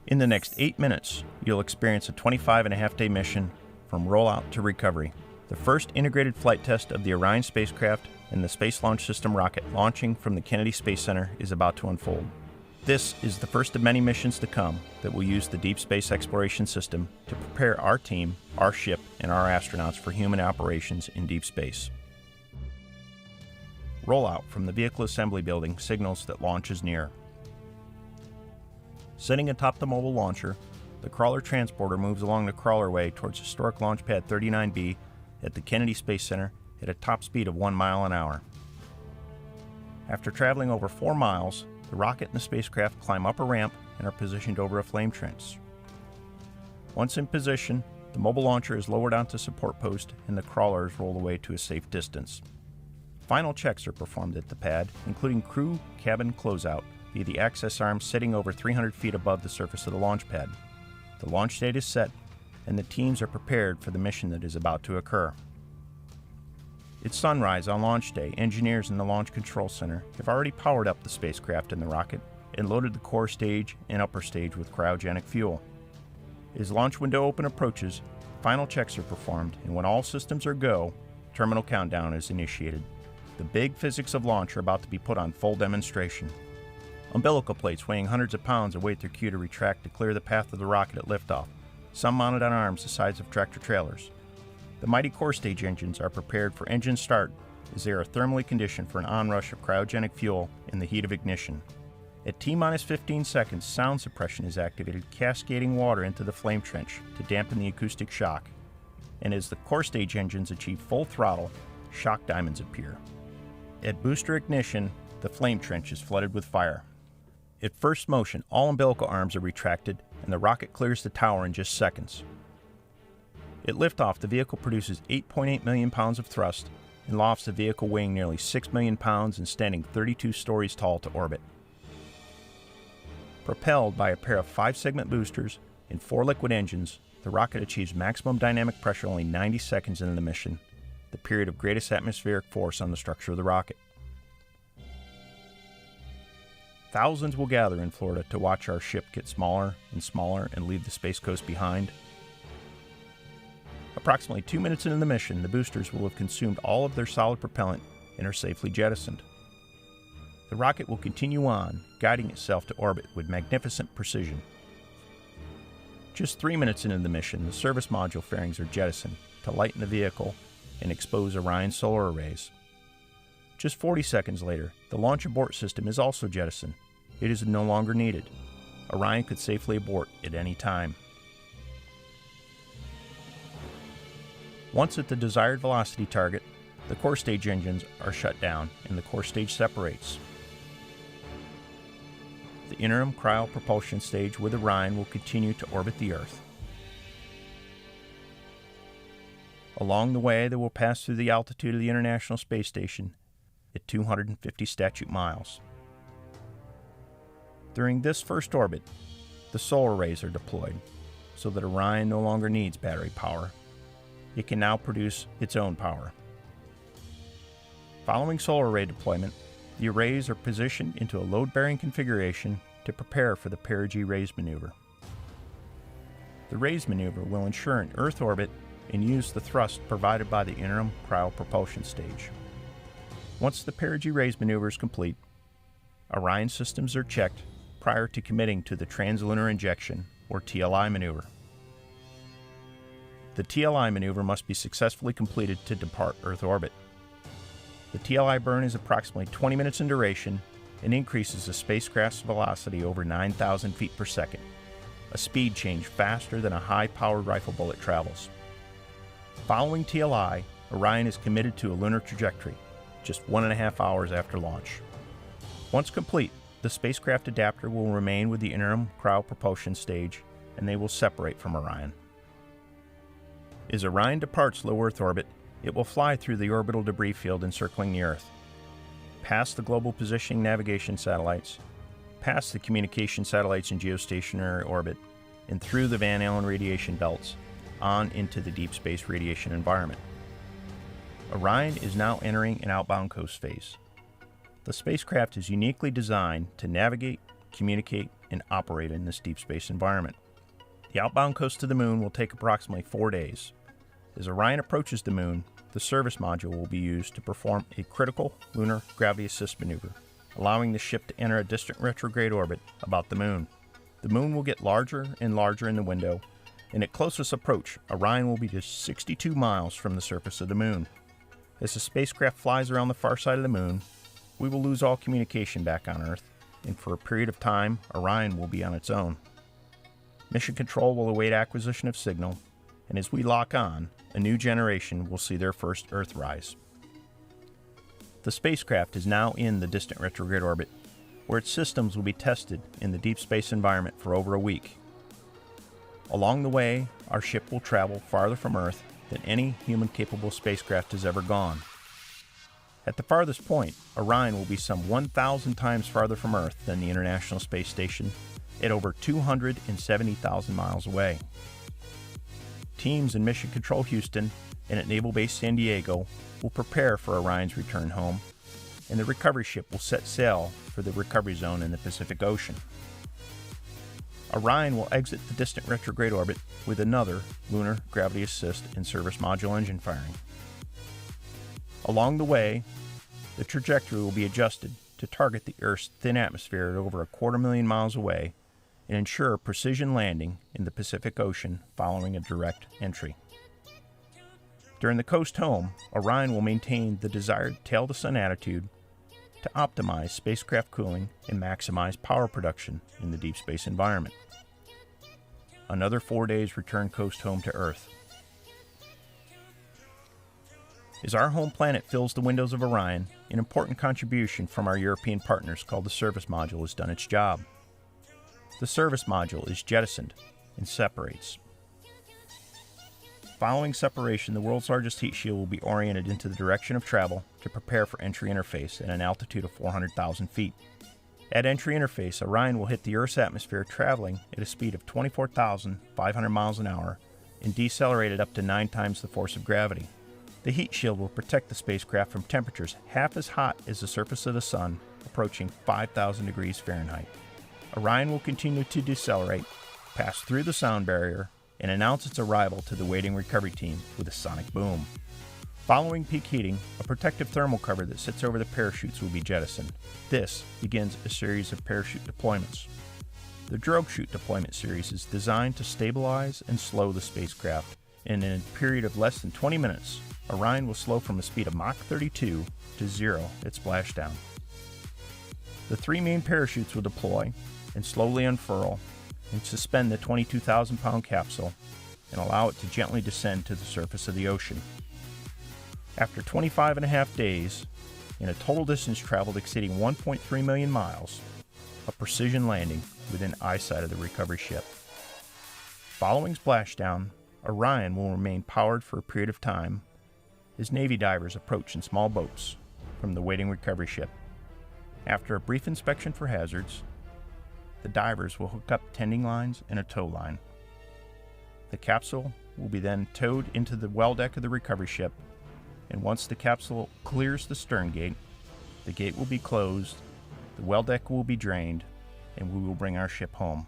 In the next 8 minutes, you'll experience a 25.5-day mission from rollout to recovery. The first integrated flight test of the Orion spacecraft and the Space Launch System rocket launching from the Kennedy Space Center is about to unfold. This is the first of many missions to come that will use the Deep Space Exploration System to prepare our team, our ship, and our astronauts for human operations in deep space. Rollout from the Vehicle Assembly Building signals that launch is near. Sitting atop the mobile launcher, the crawler transporter moves along the crawlerway towards historic Launch Pad 39B at the Kennedy Space Center at a top speed of 1 mile an hour. After traveling over 4 miles, the rocket and the spacecraft climb up a ramp and are positioned over a flame trench. Once in position, the mobile launcher is lowered onto support post and the crawler is rolled away to a safe distance. Final checks are performed at the pad, including crew cabin closeout via the access arm sitting over 300 feet above the surface of the launch pad. The launch date is set, and the teams are prepared for the mission that is about to occur. It's sunrise on launch day. Engineers in the Launch Control Center have already powered up the spacecraft and the rocket and loaded the core stage and upper stage with cryogenic fuel. As launch window open approaches, final checks are performed, and when all systems are go, terminal countdown is initiated. The big physics of launch are about to be put on full demonstration. Umbilical plates weighing hundreds of pounds await their cue to retract to clear the path of the rocket at liftoff, some mounted on arms the size of tractor trailers. The mighty core stage engines are prepared for engine start as they are thermally conditioned for an onrush of cryogenic fuel in the heat of ignition. At T-minus 15 seconds, sound suppression is activated, cascading water into the flame trench to dampen the acoustic shock. And as the core stage engines achieve full throttle, shock diamonds appear. At booster ignition, the flame trench is flooded with fire. At first motion, all umbilical arms are retracted and the rocket clears the tower in just seconds. At liftoff, the vehicle produces 8.8 million pounds of thrust and lofts the vehicle weighing nearly 6 million pounds and standing 32 stories tall to orbit. Propelled by a pair of 5-segment boosters and 4 liquid engines, the rocket achieves maximum dynamic pressure only 90 seconds into the mission, the period of greatest atmospheric force on the structure of the rocket. Thousands will gather in Florida to watch our ship get smaller and smaller and leave the Space Coast behind. Approximately 2 minutes into the mission, the boosters will have consumed all of their solid propellant and are safely jettisoned. The rocket will continue on, guiding itself to orbit with magnificent precision. Just 3 minutes into the mission, the service module fairings are jettisoned to lighten the vehicle and expose Orion's solar arrays. Just 40 seconds later, the launch abort system is also jettisoned. It is no longer needed. Orion could safely abort at any time. Once at the desired velocity target, the core stage engines are shut down and the core stage separates. The interim cryo propulsion stage with Orion will continue to orbit the Earth. Along the way, they will pass through the altitude of the International Space Station at 250 statute miles. During this first orbit, the solar arrays are deployed so that Orion no longer needs battery power. It can now produce its own power. Following solar array deployment, the arrays are positioned into a load-bearing configuration to prepare for the perigee raise maneuver. The raise maneuver will ensure an Earth orbit and use the thrust provided by the interim cryo propulsion stage. Once the perigee raise maneuver is complete, Orion systems are checked prior to committing to the translunar injection, or TLI maneuver. The TLI maneuver must be successfully completed to depart Earth orbit. The TLI burn is approximately 20 minutes in duration and increases the spacecraft's velocity over 9,000 feet per second, a speed change faster than a high-powered rifle bullet travels. Following TLI, Orion is committed to a lunar trajectory, just 1.5 hours after launch. Once complete, the spacecraft adapter will remain with the interim cryo propulsion stage, and they will separate from Orion. As Orion departs low Earth orbit, it will fly through the orbital debris field encircling the Earth, past the global positioning navigation satellites, past the communication satellites in geostationary orbit, and through the Van Allen radiation belts, on into the deep space radiation environment. Orion is now entering an outbound coast phase. The spacecraft is uniquely designed to navigate, communicate, and operate in this deep space environment. The outbound coast to the moon will take approximately 4 days. As Orion approaches the moon, the service module will be used to perform a critical lunar gravity assist maneuver, allowing the ship to enter a distant retrograde orbit about the moon. The moon will get larger and larger in the window, and at closest approach, Orion will be just 62 miles from the surface of the moon. As the spacecraft flies around the far side of the moon, we will lose all communication back on Earth, and for a period of time, Orion will be on its own. Mission Control will await acquisition of signal, and as we lock on, a new generation will see their first Earthrise. The spacecraft is now in the distant retrograde orbit, where its systems will be tested in the deep space environment for over a week. Along the way, our ship will travel farther from Earth than any human-capable spacecraft has ever gone. At the farthest point, Orion will be some 1,000 times farther from Earth than the International Space Station, at over 270,000 miles away. Teams in Mission Control Houston and at Naval Base San Diego will prepare for Orion's return home, and the recovery ship will set sail for the recovery zone in the Pacific Ocean. Orion will exit the distant retrograde orbit with another lunar gravity assist and service module engine firing. Along the way, the trajectory will be adjusted to target the Earth's thin atmosphere at over 250,000 miles away and ensure precision landing in the Pacific Ocean following a direct entry. During the coast home, Orion will maintain the desired tail-to-sun attitude to optimize spacecraft cooling and maximize power production in the deep space environment. Another 4 days return coast home to Earth. As our home planet fills the windows of Orion, an important contribution from our European partners called the service module has done its job. The service module is jettisoned and separates. Following separation, the world's largest heat shield will be oriented into the direction of travel to prepare for entry interface at an altitude of 400,000 feet. At entry interface, Orion will hit the Earth's atmosphere traveling at a speed of 24,500 miles an hour and decelerate at up to 9 times the force of gravity. The heat shield will protect the spacecraft from temperatures half as hot as the surface of the Sun, approaching 5,000 degrees Fahrenheit. Orion will continue to decelerate, pass through the sound barrier, and announce its arrival to the waiting recovery team with a sonic boom. Following peak heating, a protective thermal cover that sits over the parachutes will be jettisoned. This begins a series of parachute deployments. The drogue chute deployment series is designed to stabilize and slow the spacecraft, and in a period of less than 20 minutes, Orion will slow from a speed of Mach 32 to 0 at splashdown. The 3 main parachutes will deploy and slowly unfurl and suspend the 22,000-pound capsule and allow it to gently descend to the surface of the ocean. After 25.5 days, and a total distance traveled exceeding 1.3 million miles, a precision landing within eyesight of the recovery ship. Following splashdown, Orion will remain powered for a period of time as Navy divers approach in small boats from the waiting recovery ship. After a brief inspection for hazards, the divers will hook up tending lines and a tow line. The capsule will be then towed into the well deck of the recovery ship, and once the capsule clears the stern gate, the gate will be closed, the well deck will be drained, and we will bring our ship home.